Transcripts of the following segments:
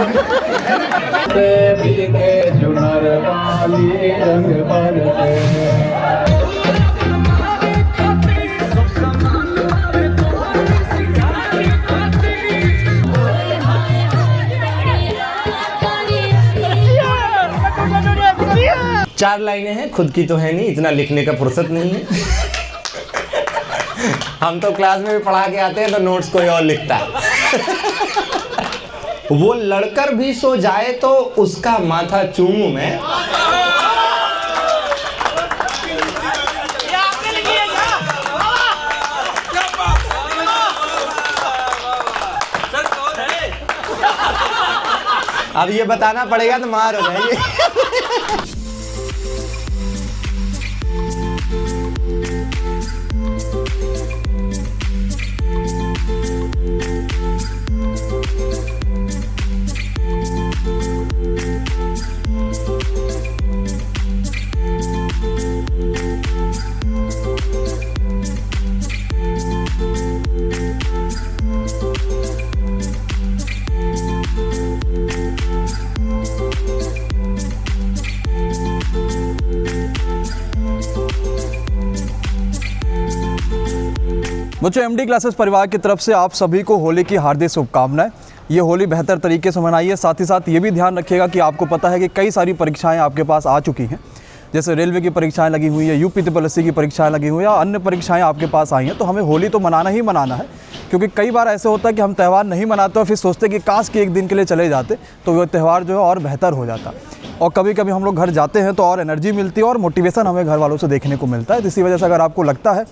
से भीगे चुनर वाली रंग बरसे। चार लाइनें हैं, खुद की तो है नहीं, इतना लिखने का फुर्सत नहीं है। हम तो क्लास में भी पढ़ा के आते हैं तो नोट्स कोई और लिखता है। वो लड़कर भी सो जाए तो उसका माथा चूमूं मैं। अब ये बताना पड़ेगा तो मार हो जाएगी। बच्चों, एमडी क्लासेस परिवार की तरफ से आप सभी को होली की हार्दिक शुभकामनाएं। ये होली बेहतर तरीके से मनाइए। साथ ही साथ ये भी ध्यान रखिएगा कि आपको पता है कि कई सारी परीक्षाएं आपके पास आ चुकी हैं, जैसे रेलवे की परीक्षाएं लगी हुई है, यूपीपीएससी की परीक्षाएं लगी हुई है, या अन्य परीक्षाएं आपके पास आई हैं। तो हमें होली तो मनाना ही मनाना है, क्योंकि कई बार ऐसे होता है कि हम त्यौहार नहीं मनाते और फिर सोचते कि काश कि एक दिन के लिए चले जाते तो वो त्यौहार जो है और बेहतर हो जाता। और कभी कभी हम लोग घर जाते हैं तो और एनर्जी मिलती है और मोटिवेशन हमें घर वालों से देखने को मिलता है। इसी वजह से अगर आपको लगता है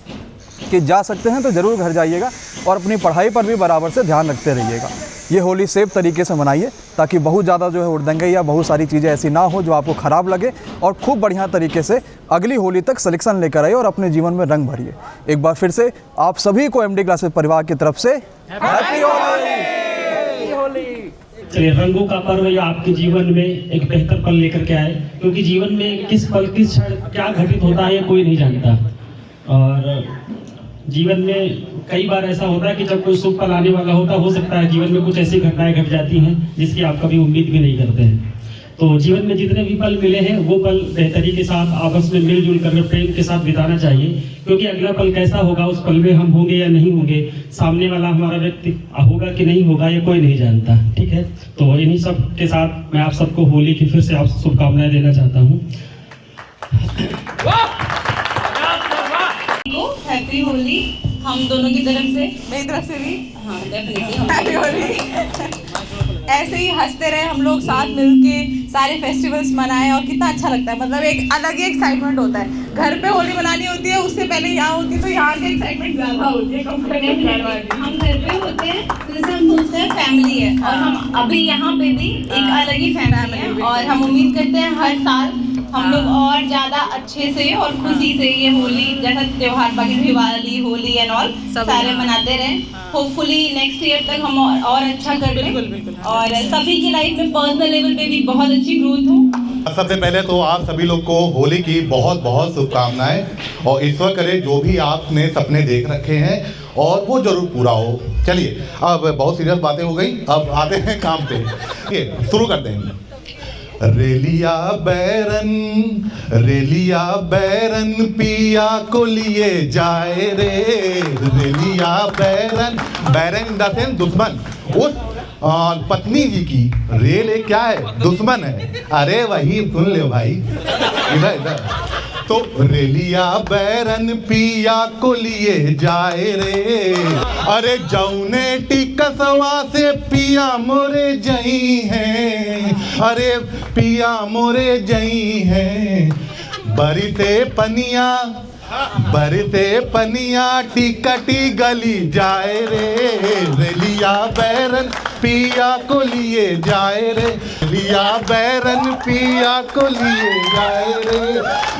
कि जा सकते हैं तो ज़रूर घर जाइएगा और अपनी पढ़ाई पर भी बराबर से ध्यान रखते रहिएगा। ये होली सेफ तरीके से मनाइए, ताकि बहुत ज़्यादा जो है उड़दंगे या बहुत सारी चीज़ें ऐसी ना हो जो आपको ख़राब लगे, और खूब बढ़िया तरीके से अगली होली तक सिलेक्शन लेकर आइए और अपने जीवन में रंग भरिए। एक बार फिर से आप सभी को एमडी क्लासेस परिवार की तरफ से हैप्पी होली। चलिए, रंगों का पर्व या आपके जीवन में एक बेहतर पल लेकर के आए, क्योंकि जीवन में किस पल किस क्षण क्या घटित होता है ये कोई नहीं जानता। और जीवन में कई बार ऐसा होता है कि जब कोई शुभ पल आने वाला होता, हो सकता है जीवन में कुछ ऐसी घटनाएं घट जाती हैं जिसकी आप कभी उम्मीद भी नहीं करते हैं। तो जीवन में जितने भी पल मिले हैं वो पल बेहतरी के साथ आपस में मिलजुल कर प्रेम के साथ बिताना चाहिए, क्योंकि अगला पल कैसा होगा, उस पल में हम होंगे या नहीं होंगे, सामने वाला हमारा व्यक्ति होगा कि नहीं होगा, ये कोई नहीं जानता। ठीक है, तो इन्हीं सब के साथ मैं आप सबको होली की फिर से आप शुभकामनाएं देना चाहता हूँ। हैप्पी होली हम दोनों की तरफ से, मेरी तरफ से भी। हाँ, डेफिनेटली हैप्पी होली। ऐसे ही हंसते रहे हम लोग, साथ मिलके सारे फेस्टिवल्स मनाएं, और कितना अच्छा लगता है। मतलब एक अलग ही एक्साइटमेंट होता है। घर पे होली मनानी होती है, उससे पहले यहाँ होती है, तो यहाँ की एक्साइटमेंट ज़्यादा होती है। हम घर पे होते हैं तो जैसे हम सोचते हैं फैमिली है, और हम अभी यहाँ पे भी एक अलग ही फैमिली है, और हम उम्मीद करते हैं हर साल हम लोग और ज़्यादा अच्छे से और खुशी से ये होली जैसा त्योहार बाकी दिवाली, होली एंड ऑल सारे मनाते रहें। होपफुली नेक्स्ट ईयर तक हम और अच्छा कर लें, और सभी की लाइफ में पर्सनल लेवल पे भी बहुत अच्छी ग्रोथ हो। सबसे पहले तो आप सभी लोग को होली की बहुत बहुत शुभकामनाएं, और ईश्वर करे जो भी आपने सपने देख रखे हैं और वो जरूर पूरा हो। चलिए, अब बहुत सीरियस बातें हो गई, अब आते हैं काम पे। शुरू करते हैं। रेलिया बैरन पिया को लिए जाए रे। रेलिया बैरन द सेंस दुश्मन। उस पत्नी जी की रेल क्या है? दुश्मन है। अरे वही सुन ले भाई, इधर तो रेलिया बैरन पिया को लिए जाए रे। अरे जौने टिकसवा से पिया मोरे जई हैं, अरे पिया मोरे जई हैं। बरते पनिया टिकटी गली जाए रे। रेलिया बैरन पिया को लिए जाए रे। रेलिया बैरन पिया को लिए जाए रे।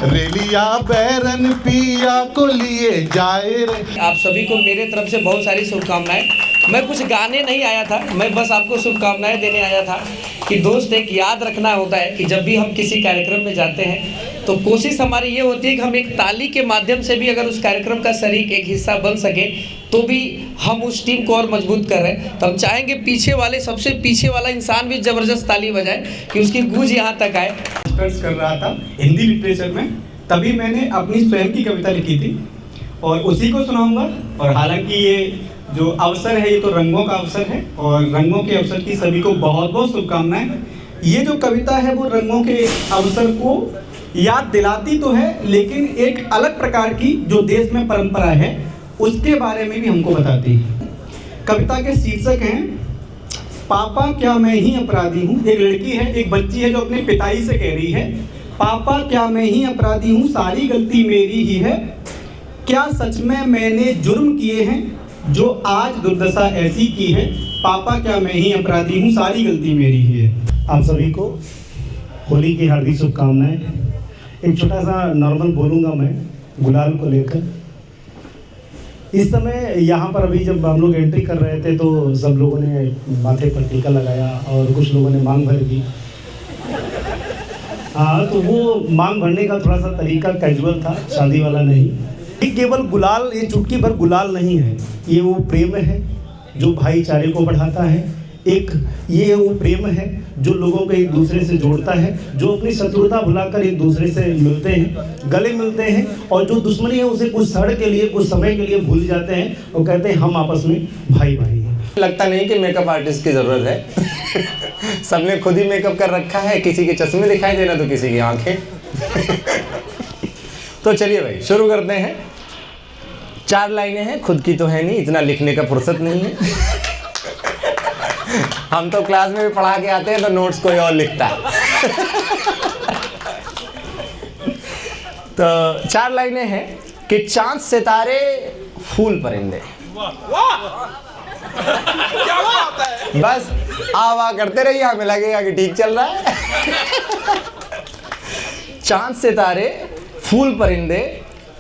रेलिया बैरन पिया को लिए जाए रे। आप सभी को मेरे तरफ से बहुत सारी शुभकामनाएं। मैं कुछ गाने नहीं आया था, मैं बस आपको शुभकामनाएं देने आया था कि दोस्त एक याद रखना होता है कि जब भी हम किसी कार्यक्रम में जाते हैं तो कोशिश हमारी ये होती है कि हम एक ताली के माध्यम से भी अगर उस कार्यक्रम का शरीक एक हिस्सा बन सके तो भी हम उस टीम को और मजबूत कर रहे हैं। तो हम चाहेंगे पीछे वाले, सबसे पीछे वाला इंसान भी ज़बरदस्त ताली बजाए कि उसकी गूंज यहाँ तक आए। मास्टर्स कर रहा था हिंदी लिटरेचर में, तभी मैंने अपनी स्वयं की कविता लिखी थी और उसी को सुनाऊंगा। और हालांकि ये जो अवसर है ये तो रंगों का अवसर है और रंगों के अवसर की सभी को बहुत बहुत शुभकामनाएं। ये जो कविता है वो रंगों के अवसर को याद दिलाती तो है, लेकिन एक अलग प्रकार की जो देश में परंपरा है उसके बारे में भी हमको बताती है। कविता के शीर्षक हैं पापा क्या मैं ही अपराधी हूँ। एक लड़की है, एक बच्ची है जो अपने पिताजी से कह रही है, पापा क्या मैं ही अपराधी हूँ, सारी गलती मेरी ही है। क्या सच में मैंने जुर्म किए हैं जो आज दुर्दशा ऐसी की है। पापा क्या मैं ही अपराधी हूँ, सारी गलती मेरी ही है। आप सभी को होली की हार्दिक शुभकामनाएं। एक छोटा सा नॉर्मल बोलूँगा मैं गुलाल को लेकर। इस समय यहाँ पर अभी जब हम लोग एंट्री कर रहे थे तो सब लोगों ने माथे पर टीका लगाया और कुछ लोगों ने मांग भर दी। हाँ, तो वो मांग भरने का थोड़ा सा तरीका कैजुअल था, शादी वाला नहीं। ये केवल गुलाल, ये चुटकी भर गुलाल नहीं है, ये वो प्रेम है जो भाईचारे को बढ़ाता है। एक ये वो प्रेम है जो लोगों को एक दूसरे से जोड़ता है, जो अपनी शत्रुता भुलाकर एक दूसरे से मिलते हैं, गले मिलते हैं, और जो दुश्मनी है उसे कुछ क्षण के लिए, कुछ समय के लिए भूल जाते हैं और कहते हैं हम आपस में भाई भाई हैं। लगता नहीं कि मेकअप आर्टिस्ट की ज़रूरत है। सबने खुद ही मेकअप कर रखा है, किसी के चश्मे दिखाई देना तो किसी की आंखें। तो चलिए भाई शुरू करते हैं। 4 लाइनें हैं, खुद की तो है नहीं, इतना लिखने का फुर्सत नहीं है। हम तो क्लास में भी पढ़ा के आते हैं तो नोट्स कोई और लिखता है। तो 4 लाइनें हैं कि चांद सितारे फूल परिंदे। बस आवा करते रहिए, हमें लगेगा कि ठीक चल रहा है। चांद सितारे फूल परिंदे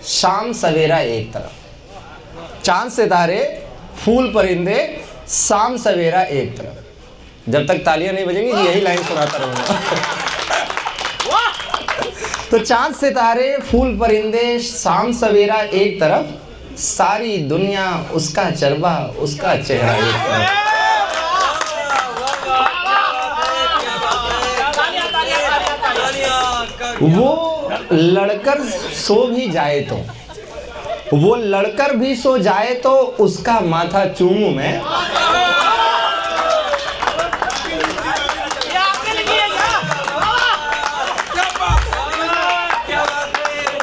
शाम सवेरा एक तरफ। चांद सितारे फूल परिंदे शाम सवेरा एक तरफ। जब तक तालियां नहीं बजेंगी यही लाइन सुनाता रहूंगा। तो चांद सितारे फूल परिंदे शाम सवेरा एक तरफ, सारी दुनिया उसका चरबा उसका चेहरा एक तरफ। वो लड़कर सो भी जाए तो, वो लड़कर भी सो जाए तो उसका माथा चूमूं मैं।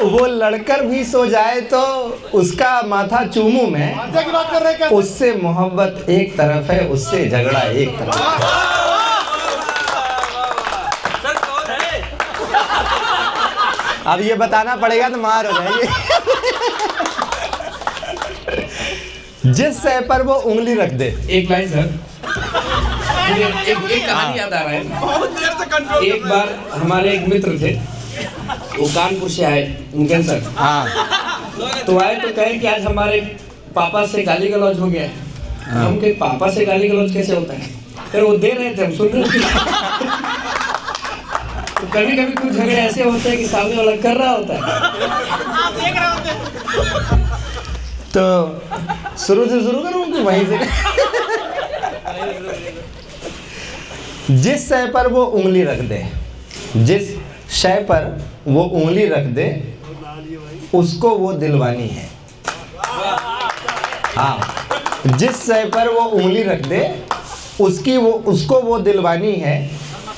वो लड़कर भी सो जाए तो उसका माथा चूमूं मैं। उससे मोहब्बत एक तरफ है, उससे झगड़ा एक तरफ है। अब ये बताना पड़ेगा तो मार हो जाएगी। जिस सह पर वो उंगली रख दे। एक लाइन सर, एक कहानी याद आ रहा है। एक बार हमारे एक मित्र थे, वो कानपुर से आए, उनके सर। हाँ। तो आए तो कहे कि आज हमारे पापा से गाली गलौज हो गया है। हम कहे पापा से गाली गलौज कैसे होता है? फिर वो दे रहे थे, हम सुन रहे थे। तो कभी कभी कुछ झगड़े ऐसे होते हैं कि सामने वाला कर रहा होता है। आप देख रहे होते हैं। तो शुरू से शुरू करूं कि वहीं से? जिस शय पर वो उंगली रख दे, जिस शय पर वो उंगली रख दे, उसको वो दिलवानी है। हाँ, जिस शय पर वो उंगली रख दे, उसको वो दिलवानी है।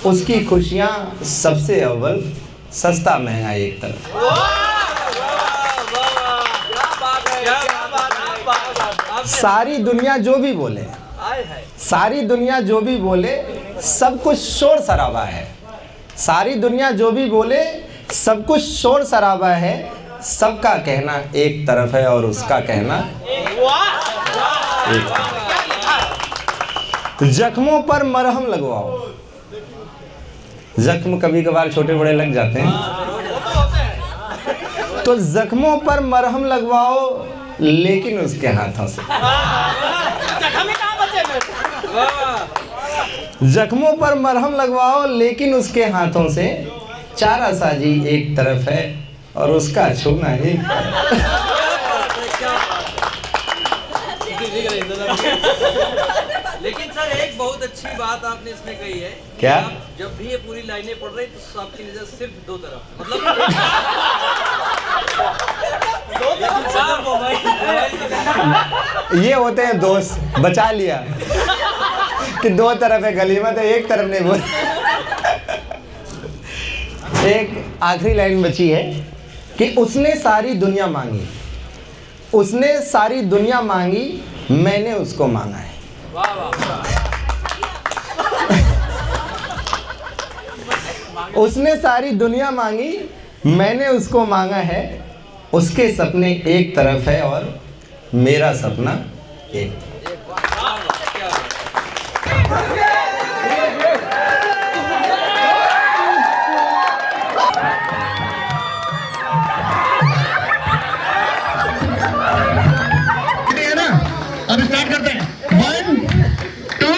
उसकी खुशियाँ सबसे अव्वल, सस्ता महंगा एक तरफ। सारी दुनिया जो भी बोले, सारी दुनिया जो भी बोले, सब कुछ शोर शराबा है। सारी दुनिया जो भी बोले, सब कुछ शोर शराबा है। सबका कहना एक तरफ है और उसका कहना एक तरफ। जख्मों पर मरहम लगवाओ। जख्म कभी कभार छोटे बड़े लग जाते हैं, तो जख्मों पर मरहम लगवाओ, लेकिन उसके हाथों से। जख्मों पर मरहम लगवाओ, लेकिन उसके हाथों से। चारा साजी एक तरफ है और उसका छूना एक तरफ। लेकिन सर एक बहुत अच्छी बात आपने इसमें कही है। क्या? आप जब भी ये पूरी लाइनें पढ़ रही तो आपकी नजर सिर्फ दो तरफ, मतलब ये होते हैं दोस्त, बचा लिया कि दो तरफ है गली में, तो एक तरफ नहीं बोल। एक आखिरी लाइन बची है कि उसने सारी दुनिया मांगी, उसने सारी दुनिया मांगी, मैंने उसको मांगा है। वाह वाह। उसने सारी दुनिया मांगी, मैंने उसको मांगा है। उसके सपने एक तरफ है और मेरा सपना एक। अब स्टार्ट करते हैं। 1 2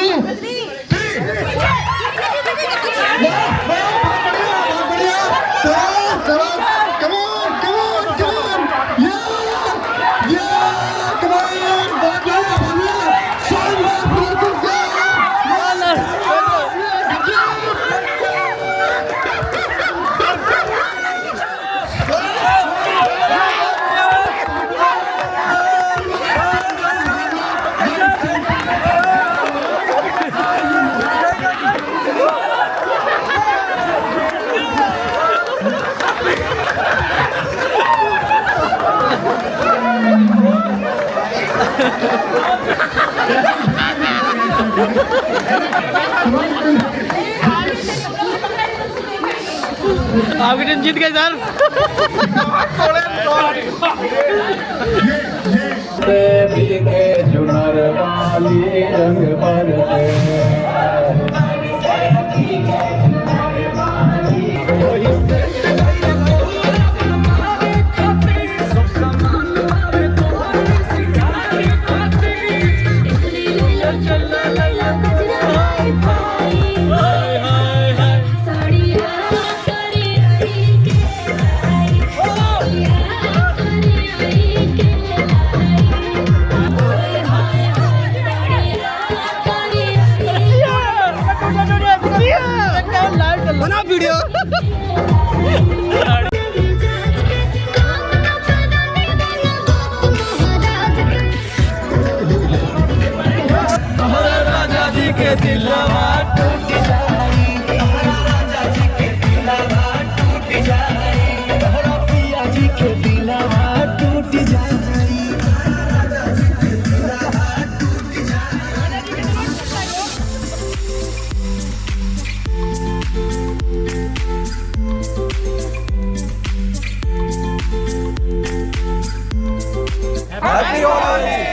आपकी टीम जीत गई सर। से भीगे चुनर वाली रंग बरसे। बना वीडियो। राजा जी के दिलवा टूट जाई, राजा जी के दिलवा टूट जाई, पिया जी के दिलवा टूट जाई। हैप्पी होली।